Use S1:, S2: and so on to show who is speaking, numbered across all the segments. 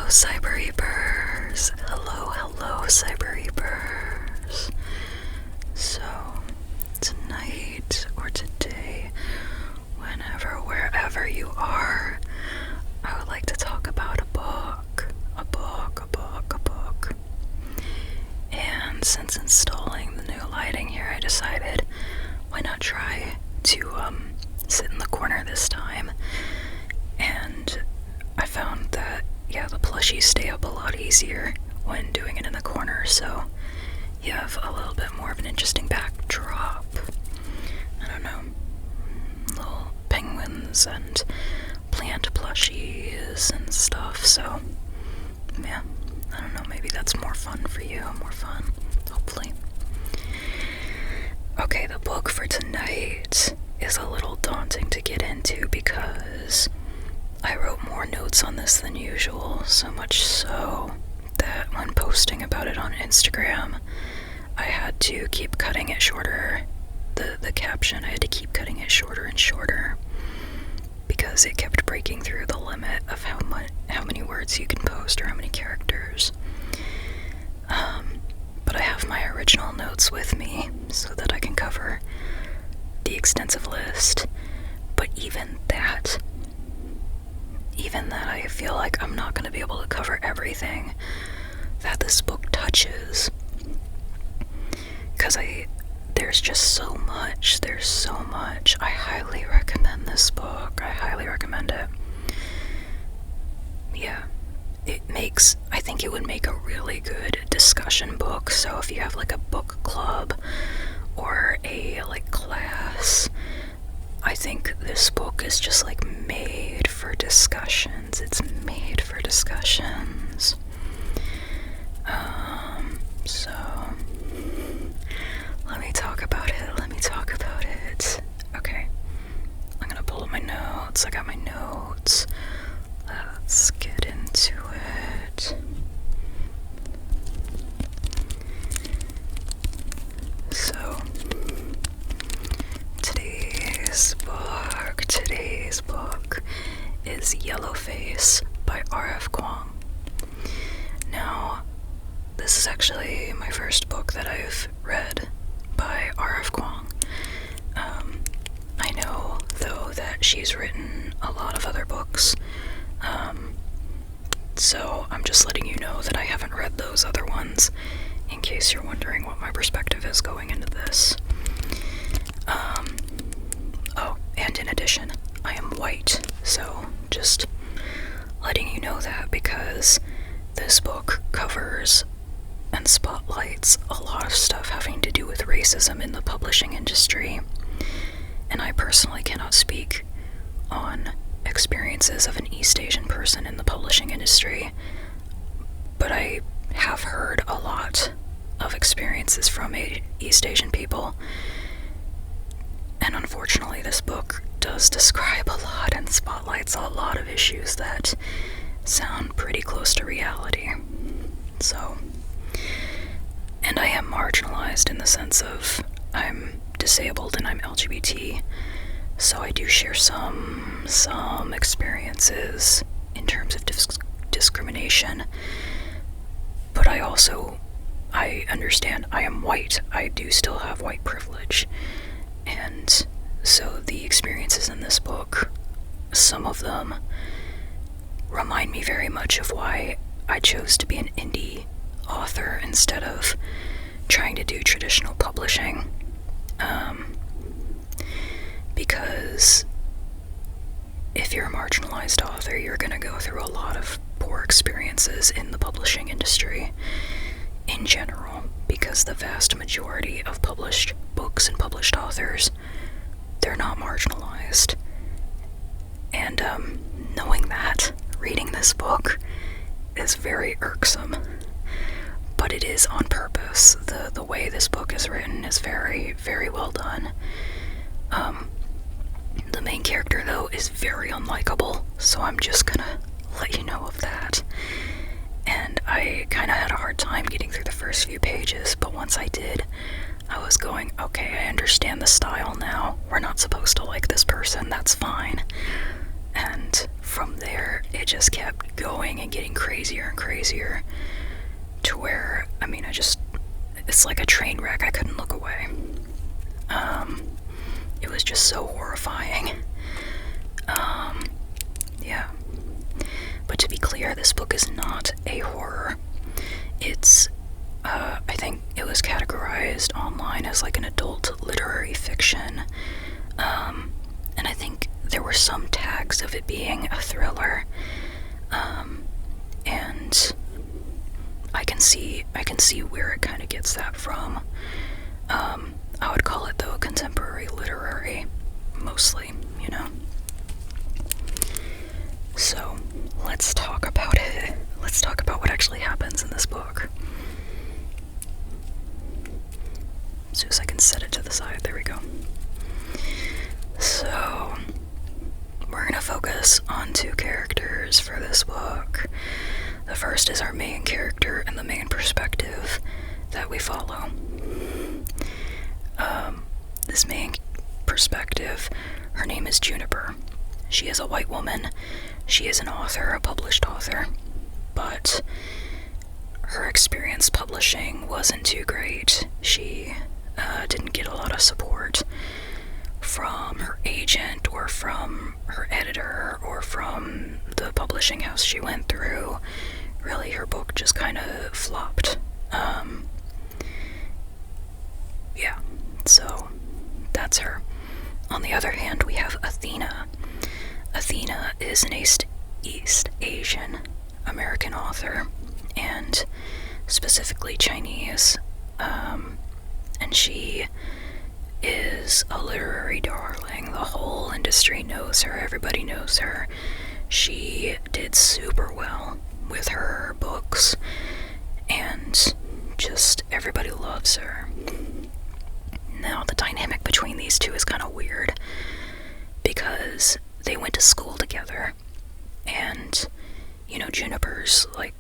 S1: Cyber Reapers. Hello, Cyber Reapers. So, tonight or today, whenever, wherever you are, I would like to talk about a book. And since installing the new lighting here, I decided, why not try to sit in the corner this time? And I found that, yeah, the plushies stay up a lot easier when doing it in the corner, so you have a little bit more of an interesting backdrop. I don't know, little penguins and plant plushies and stuff, so yeah, I don't know, maybe that's more fun for you, hopefully. Okay, the book for tonight is a little daunting to get into because I wrote more notes on this than usual, so much so that when posting about it on Instagram, I had to keep cutting it shorter. The caption, I had to keep cutting it shorter and shorter because it kept breaking through the limit of how many words you can post or how many characters. But I have my original notes with me so that I can cover the extensive list. But even that, I feel like I'm not going to be able to cover everything that this book touches. Because there's just so much. I highly recommend this book. I highly recommend it. Yeah. I think it would make a really good discussion book. So if you have like a book club or a like class, I think this book is just like made for discussions. It's made for discussions. So let me talk about it. Okay. I'm gonna pull up my notes. I got my notes. Let's get into it. So, today's book is Yellowface by R.F. Kuang. Now, this is actually my first book that I've read by R.F. Kuang. I know, though, that she's written a lot of other books, so I'm just letting you know that I haven't read those other ones, in case you're wondering what my perspective is going into this. And in addition, I am white, so just letting you know that, because this book covers and spotlights a lot of stuff having to do with racism in the publishing industry, and I personally cannot speak on experiences of an East Asian person in the publishing industry, but I have heard a lot of experiences from East Asian people, and unfortunately this book does describe a lot and spotlights a lot of issues that sound pretty close to reality. So, and I am marginalized in the sense of I'm disabled and I'm LGBT, so I do share some experiences in terms of discrimination, but I understand I am white. I do still have white privilege, and so the experiences in this book, some of them remind me very much of why I chose to be an indie author instead of trying to do traditional publishing, because if you're a marginalized author, you're going to go through a lot of poor experiences in the publishing industry in general, because the vast majority of published books and published authors, they're not marginalized. And knowing that, reading this book is very irksome, but it is on purpose. The way this book is written is very, very well done. The main character, though, is very unlikable, so I'm just gonna let you know of that. And I kind of had a hard time getting through the first few pages, but once I did, I was going, okay, I understand the style now. We're not supposed to like this person, that's fine. And from there, it just kept going and getting crazier and crazier to where, I mean, it's like a train wreck. I couldn't look away. It was just so horrifying. Yeah. But to be clear, this book is not a horror. It's, I think it was categorized online as like an adult literary fiction. And I think there were some tags of it being a thriller. And I can see where it kind of gets that from. I would call it, though, contemporary literary, mostly, you know. So, let's talk about it. Let's talk about what actually happens in this book. As soon as I can set it to the side, there we go. So, we're gonna focus on two characters for this book. The first is our main character and the main perspective that we follow. This main perspective, her name is Juniper. She is a white woman. She is an author, a published author, but her experience publishing wasn't too great. She didn't get a lot of support from her agent or from her editor or from the publishing house she went through. Really, her book just kind of flopped. Yeah, so that's her. On the other hand, we have Athena. Athena is an East Asian American author, and specifically Chinese, and she is a literary darling. The whole industry knows her, everybody knows her. She did super well with her books, and just everybody loves her. Now, the dynamic between these two is kind of weird, because they went to school together, and, you know, Juniper's, like,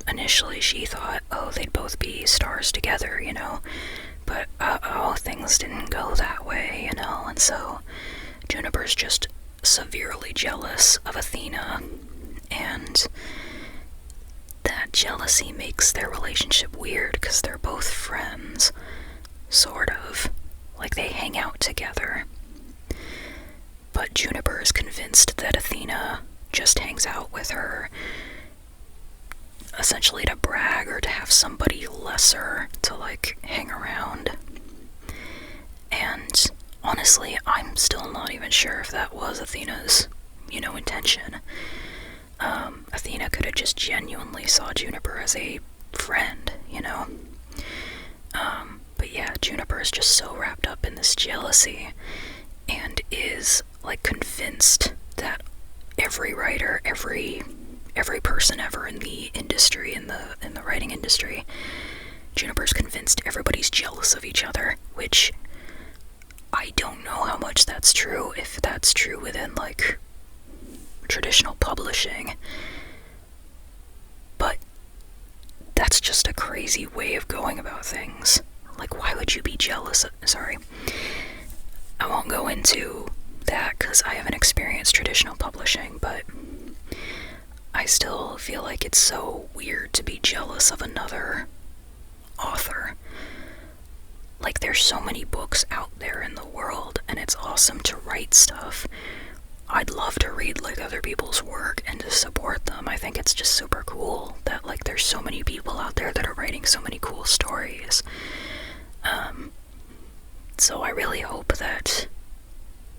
S1: initially she thought, oh, they'd both be stars together, you know, but, things didn't go that way, you know, and so Juniper's just severely jealous of Athena, and that jealousy makes their relationship weird, because they're both friends, sort of, like they hang out together. But Juniper is convinced that Athena just hangs out with her essentially to brag or to have somebody lesser to, like, hang around. And honestly, I'm still not even sure if that was Athena's, you know, intention. Athena could have just genuinely saw Juniper as a friend, you know? But yeah, Juniper is just so wrapped up in this jealousy and is, like, convinced that every writer, every person ever in the industry, in the writing industry, Juniper's convinced everybody's jealous of each other, which I don't know how much that's true, if that's true within, like, traditional publishing, but that's just a crazy way of going about things. Like, why would you be jealous of, sorry, I won't go into that because I haven't experienced traditional publishing, but I still feel like it's so weird to be jealous of another author. Like, there's so many books out there in the world, and it's awesome to write stuff. I'd love to read, like, other people's work and to support them. I think it's just super cool that, like, there's so many people out there that are writing so many cool stories. So I really hope that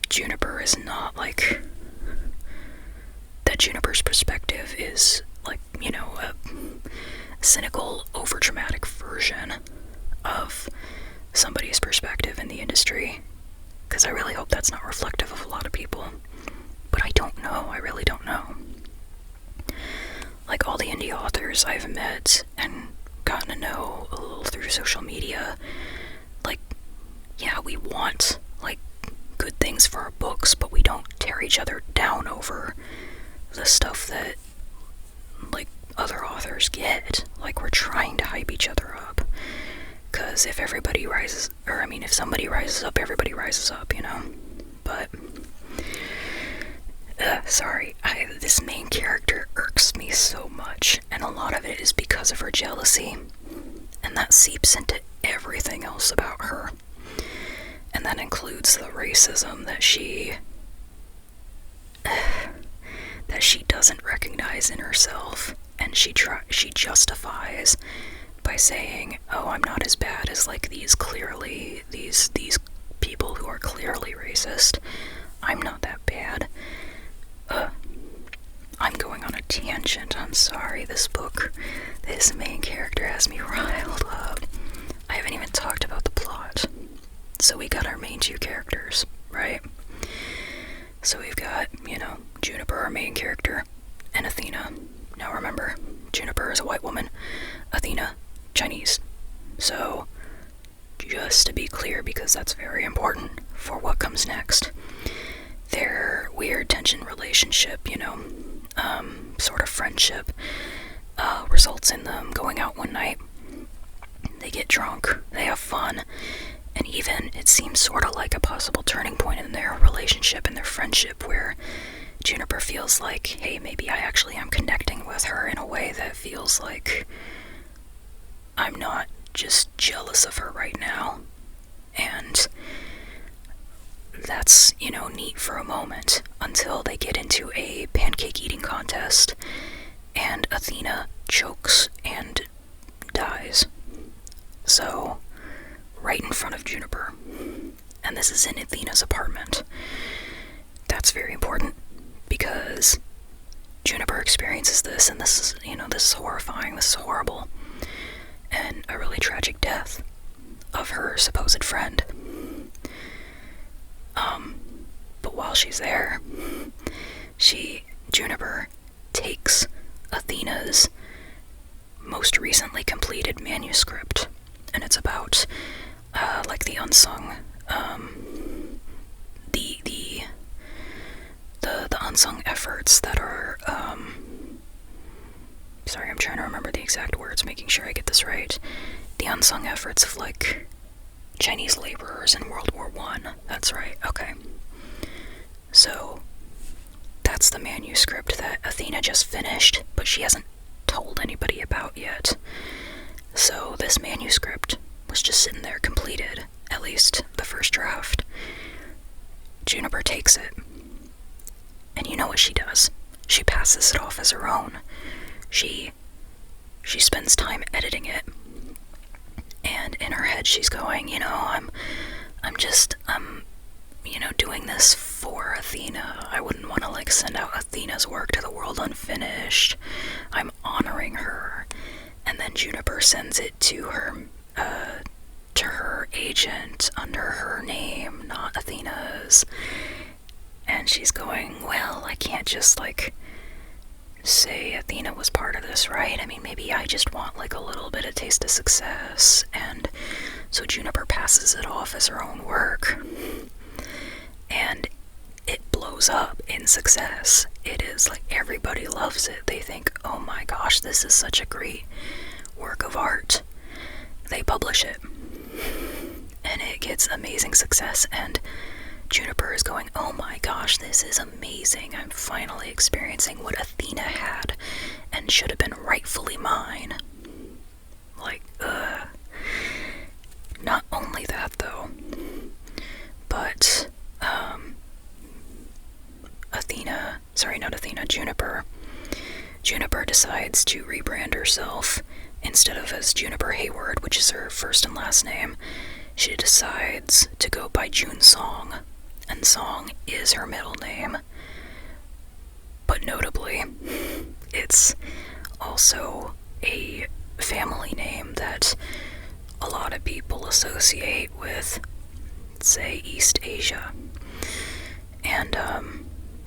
S1: Juniper is not, like, that Juniper's perspective is, like, you know, a cynical, overdramatic version of somebody's perspective in the industry, because I really hope that's not reflective of a lot of people. But I don't know, I really don't know. Like, all the indie authors I've met and gotten to know a little through social media, like, yeah, we want, like, good things for our books, but we don't tear each other down over the stuff that, like, other authors get. Like, we're trying to hype each other up, because if everybody rises, or I mean, if somebody rises up, everybody rises up, you know? But This main character irks me so much, and a lot of it is because of her jealousy, and that seeps into everything else about her. And that includes the racism that she doesn't recognize in herself, and she justifies by saying, "Oh, I'm not as bad as like these people who are clearly racist. I'm not that bad." I'm going on a tangent. I'm sorry. This main character has me riled up. I haven't even talked about the plot. So we got our main two characters, right? So we've got, Juniper, our main character, and Athena. Now remember, Juniper is a white woman, Athena, Chinese. So, just to be clear, because that's very important for what comes next, their weird tension relationship, sort of friendship, results in them going out one night. They get drunk, they have fun, and even it seems sort of like a possible turning point in their relationship and their friendship, where Juniper feels like, hey, maybe I actually am connecting with her in a way that feels like I'm not just jealous of her right now. And that's, neat for a moment, until they get into a pancake eating contest, and Athena chokes and dies. So, right in front of Juniper. And this is in Athena's apartment. That's very important, because Juniper experiences this, and this is horrifying, this is horrible, and a really tragic death of her supposed friend. But while she's there, Juniper takes Athena's most recently completed manuscript, and it's about, the unsung, the unsung efforts that are, sorry, I'm trying to remember the exact words, making sure I get this right. The unsung efforts of, Chinese laborers in World War I. That's right, okay. So, that's the manuscript that Athena just finished, but she hasn't told anybody about yet. So, this manuscript was just sitting there completed, at least the first draft. Juniper takes it, and you know what she does? She passes it off as her own. She spends time editing it, and in her head she's going, I'm doing this for Athena. I wouldn't want to send out Athena's work to the world unfinished. I'm honoring her. And then Juniper sends it to her agent under her name, not Athena's. And she's going, well, I can't just say Athena was part of this, right? I mean, maybe I just want a little bit of taste of success. And so Juniper passes it off as her own work, and it blows up in success. It is everybody loves it. They think, oh my gosh, this is such a great work of art. They publish it, and it gets amazing success, and Juniper is going, oh my gosh, this is amazing. I'm finally experiencing what Athena had and should have been rightfully mine. Not only that, though, but Juniper decides to rebrand herself. Instead of as Juniper Hayward, which is her first and last name, she decides to go by June Song, and Song is her middle name. But notably, it's also a family name that a lot of people associate with, say, East Asia. And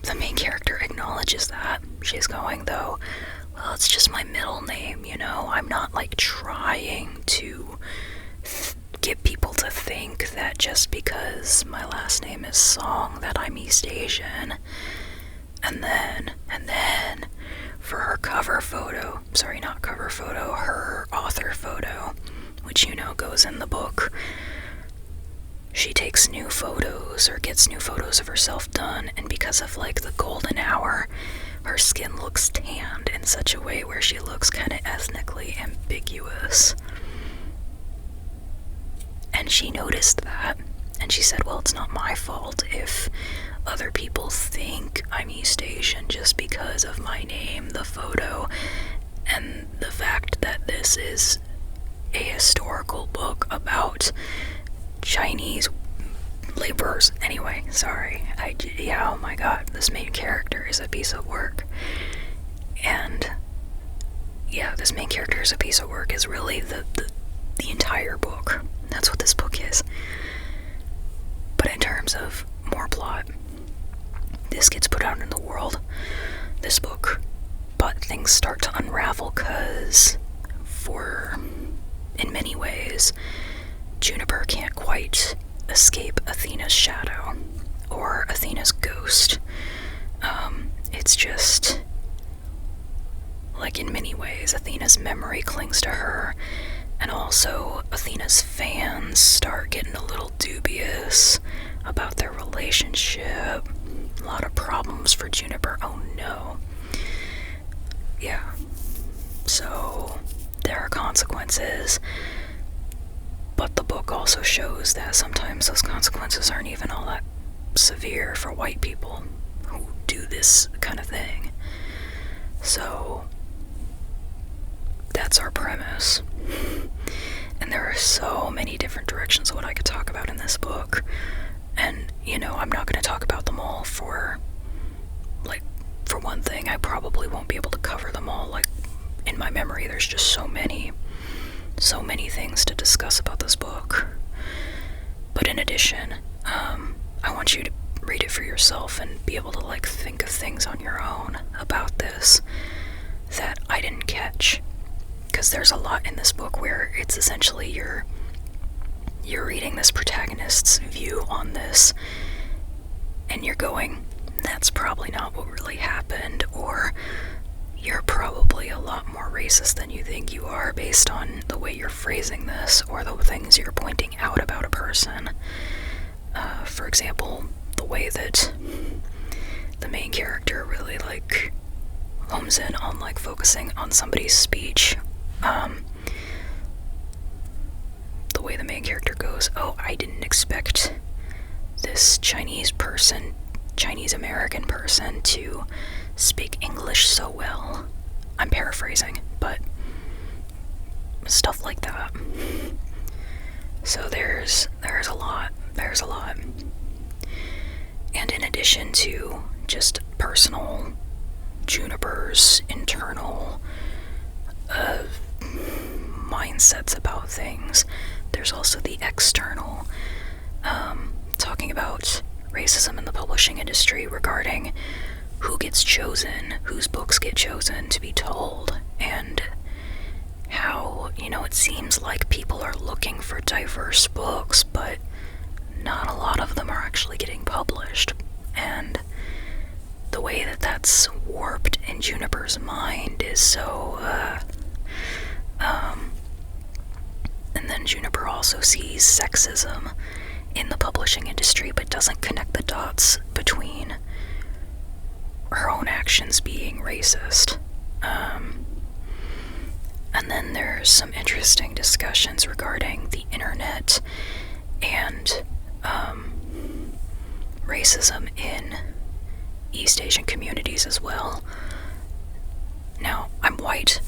S1: the main character acknowledges that. She's going, though, well, it's just my middle name, I'm not trying to get people to think that just because my last name is Song that I'm East Asian. And then for her cover photo, her author photo, which goes in the book, she takes new photos or gets new photos of herself done, and because of like the golden hour, her skin looks tanned in such a way where she looks kind of ethnically ambiguous. And she noticed that, and she said, well, it's not my fault if other people think I'm East Asian just because of my name, the photo, and the fact that this is a historical book about Chinese laborers. Anyway, sorry. Oh my god, this main character is a piece of work. And yeah, this main character is a piece of work is really the entire book. That's what this book is. But in terms of more plot, this gets put out in the world, this book, but things start to unravel because in many ways, Juniper can't quite escape Athena's shadow, or Athena's ghost. It's just, like in many ways, Athena's memory clings to her, and also Athena's fans start getting a little dubious about their relationship. A lot of problems for Juniper, oh no. Yeah, so there are consequences, but the book also shows that sometimes those consequences aren't even all that severe for white people who do this kind of thing. So that's our premise. And there are so many different directions of what I could talk about in this book. And, I'm not going to talk about them all for one thing, I probably won't be able to cover them all. In my memory, there's just so many things to discuss about this book. But in addition, I want you to read it for yourself and be able to, think of things on your own about this that I didn't catch. Because there's a lot in this book where it's essentially you're reading this protagonist's view on this, and you're going, that's probably not what really happened, or you're probably a lot more racist than you think you are based on the way you're phrasing this, or the things you're pointing out about a person. For example, the way that the main character really, homes in on, focusing on somebody's speech. The way the main character goes, oh, I didn't expect this Chinese American person to speak English so well. I'm paraphrasing, but stuff like that. So there's a lot. And in addition to just personal Juniper's internal mindsets about things, there's also the external, talking about racism in the publishing industry regarding who gets chosen, whose books get chosen to be told, and how, it seems like people are looking for diverse books, but not a lot of them are actually getting published. And the way that that's warped in Juniper's mind is so, and then Juniper also sees sexism in the publishing industry, but doesn't connect the dots between her own actions being racist. And then there's some interesting discussions regarding the internet and racism in East Asian communities as well. Now, I'm white.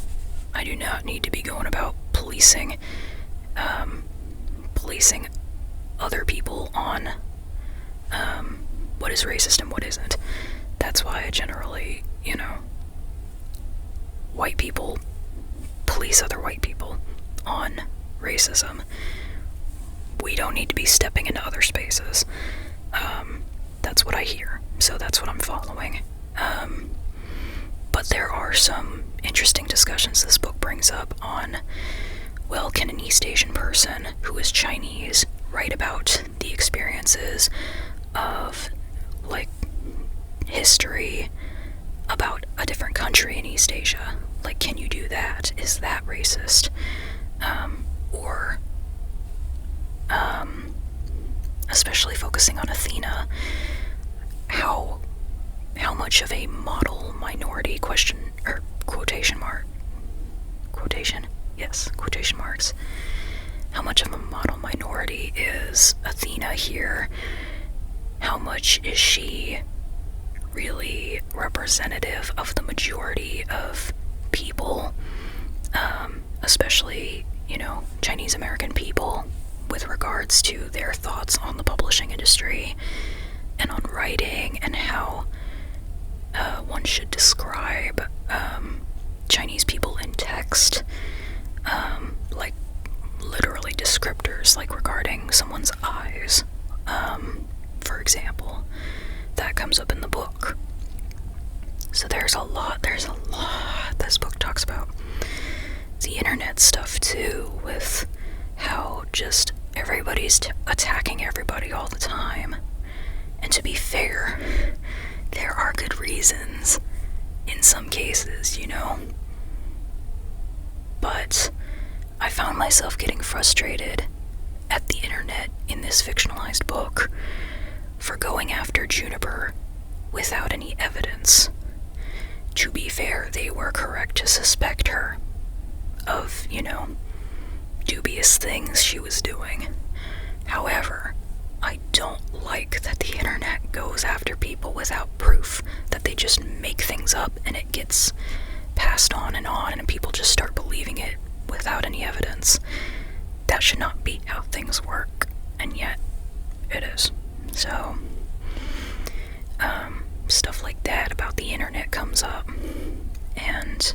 S1: I do not need to be going about policing other people on what is racist and what isn't. That's why I generally, white people police other white people on racism. We don't need to be stepping into other spaces. That's what I hear, so that's what I'm following. But there are some interesting discussions this book brings up on, well, can an East Asian person who is Chinese write about the experiences of, history about a different country in East Asia? Can you do that? Is that racist? Or especially focusing on Athena, how much of a model minority quotation marks, how much of a model minority is Athena here? How much is she really representative of the majority of people, especially, Chinese American people, with regards to their thoughts on the publishing industry and on writing, and how one should describe Chinese people in text, like literally descriptors, like regarding someone's eyes, for example. That comes up in the book. So there's a lot this book talks about. The internet stuff too, with how just everybody's attacking everybody all the time. And to be fair, there are good reasons in some cases, But I found myself getting frustrated at the internet in this fictionalized book for going after Juniper without any evidence. To be fair, they were correct to suspect her of, dubious things she was doing. However, I don't like that the internet goes after people without proof, that they just make things up and it gets passed on and people just start believing it without any evidence. That should not be how things work, and yet it is. So, stuff like that about the internet comes up, and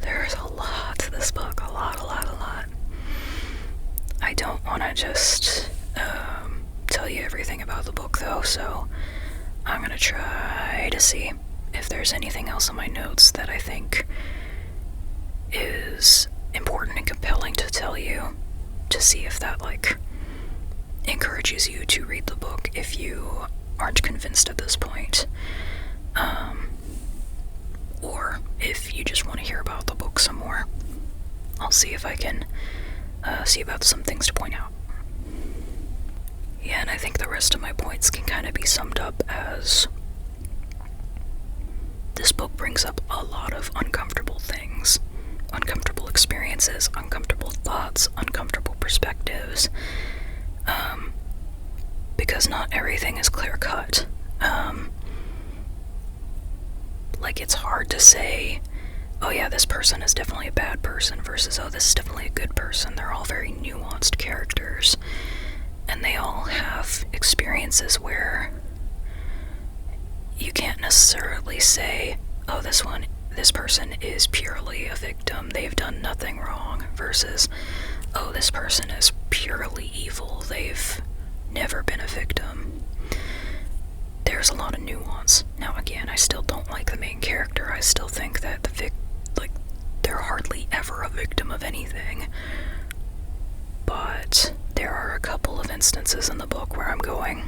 S1: there's a lot to this book, a lot. I don't want to just tell you everything about the book though, so I'm gonna try to see if there's anything else in my notes that I think is important and compelling to tell you, to see if that encourages you to read the book if you aren't convinced at this point, or if you just want to hear about the book some more. I'll see if I can see about some things to point out. Yeah, and I think the rest of my points can kind of be summed up as this book brings up a lot of uncomfortable things, uncomfortable experiences, uncomfortable thoughts, uncomfortable perspectives, because not everything is clear-cut. It's hard to say, oh yeah, this person is definitely a bad person, versus, oh, this is definitely a good person. They're all very nuanced characters, and they all have experiences where you can't necessarily say, oh, this person is purely a victim, they've done nothing wrong, versus, oh, this person is purely evil, they've never been a victim. There's a lot of nuance. Now, again, I still don't like the main character. I still think that they're hardly ever a victim of anything. But there are a couple of instances in the book where I'm going,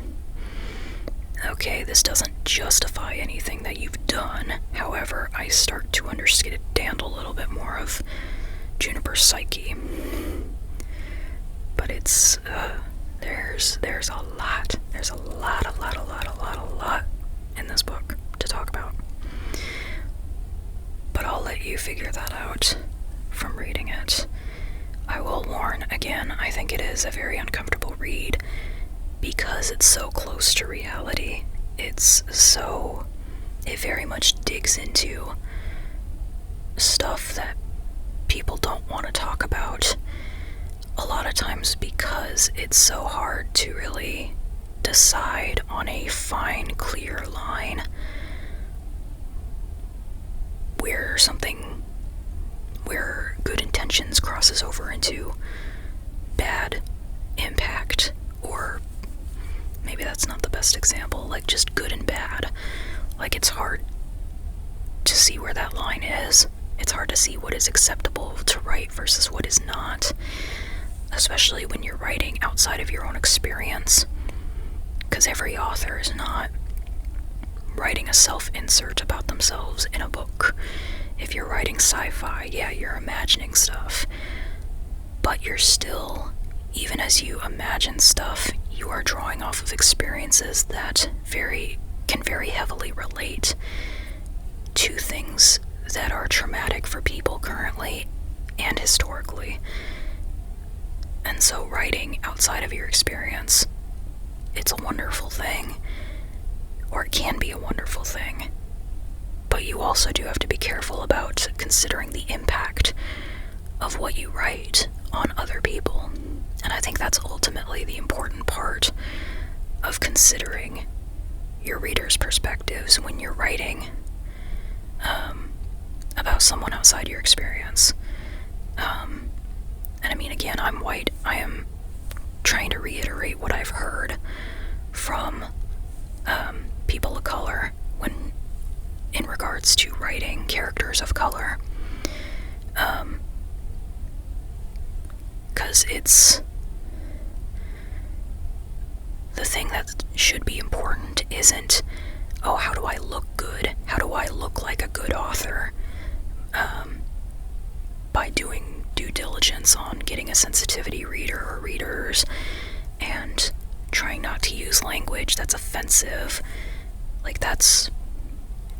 S1: okay, this doesn't justify anything that you've done. However, I start to understand a little bit more of Juniper's psyche. But it's, there's a lot. There's a lot in this book to talk about. But I'll let you figure that out from reading it. I will warn, again, I think it is a very uncomfortable read because it's so close to reality. It very much digs into stuff that people don't want to talk about. A lot of times because it's so hard to really decide on a fine, clear line where good intentions crosses over into bad impact, or maybe that's not the best example, just good and bad. It's hard to see where that line is. It's hard to see what is acceptable to write versus what is not, especially when you're writing outside of your own experience, because every author is not writing a self-insert about themselves in a book. If you're writing sci-fi, yeah, you're imagining stuff, but you're still even as you imagine stuff, you are drawing off of experiences that can very heavily relate to things that are traumatic for people currently and historically. And so writing outside of your experience, it's a wonderful thing, or it can be a wonderful thing. But you also do have to be careful about considering the impact of what you write on other people. And I think that's ultimately the important part of considering your readers' perspectives when you're writing about someone outside your experience. And I mean, again, I'm white. I am trying to reiterate what I've heard from people of color in regards to writing characters of color. Because it's the thing that should be important isn't, oh, how do I look good? How do I look like a good author? By doing due diligence on getting a sensitivity reader or readers and trying not to use language that's offensive. Like, that's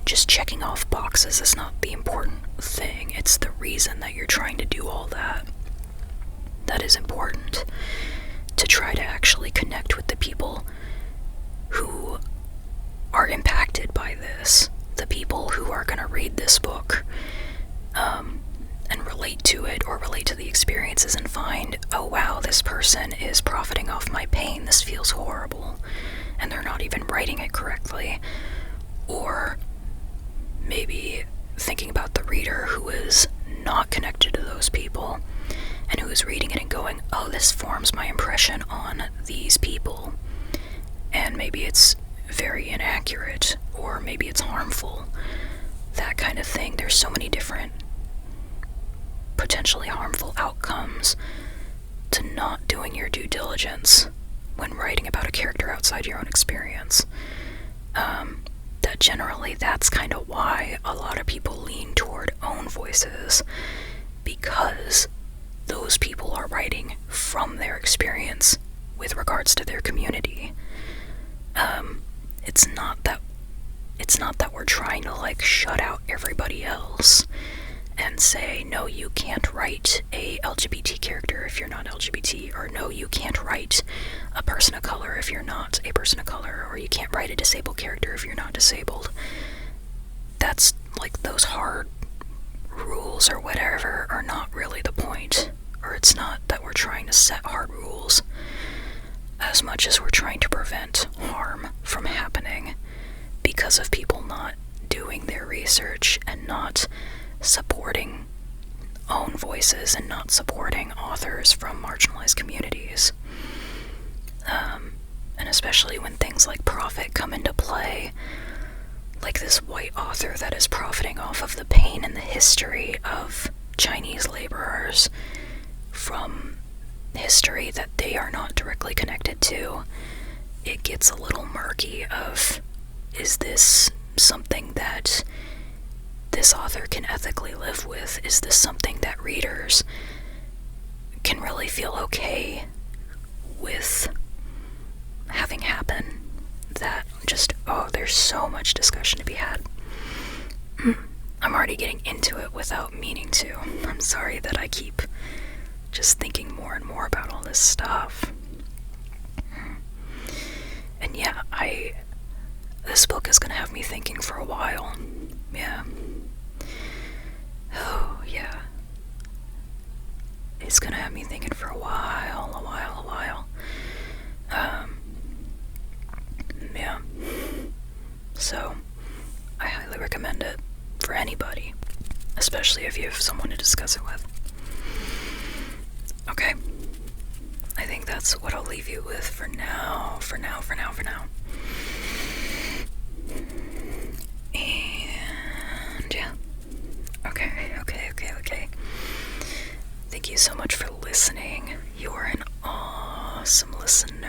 S1: just checking off boxes is not the important thing. It's the reason that you're trying to do all that that is important, to try to actually connect with the people who are impacted by this, the people who are going to read this book and relate to it, or relate to the experiences and find, oh wow, this person is profiting off my pain, this feels horrible, and they're not even writing it correctly. Or maybe thinking about the reader who is not connected to those people and who is reading it and going, oh, this forms my impression on these people, and maybe it's very inaccurate, or maybe it's harmful, that kind of thing. There's so many different potentially harmful outcomes to not doing your due diligence when writing about a character outside your own experience. That generally, that's kind of why a lot of people lean toward own voices, because those people are writing from their experience with regards to their community. It's not that we're trying to like shut out everybody else and say, no, you can't write a LGBT character if you're not LGBT, or no, you can't write a person of color if you're not a person of color, or you can't write a disabled character if you're not disabled. That's like, those hard rules or whatever are not really the point, or it's not that we're trying to set hard rules as much as we're trying to prevent harm from happening because of people not doing their research and not supporting own voices and not supporting authors from marginalized communities. And especially when things like profit come into play, like this white author that is profiting off of the pain and the history of Chinese laborers from history that they are not directly connected to, it gets a little murky of, is this something that this author can ethically live with? Is this something that readers can really feel okay with having happen? That just, oh, there's so much discussion to be had. I'm already getting into it without meaning to. I'm sorry that I keep just thinking more and more about all this stuff. And yeah, this book is gonna have me thinking for a while. Yeah. Oh, yeah. It's gonna have me thinking for a while. Yeah. So, I highly recommend it for anybody, especially if you have someone to discuss it with. Okay. I think that's what I'll leave you with for now. And yeah. Okay. Thank you so much for listening. You're an awesome listener.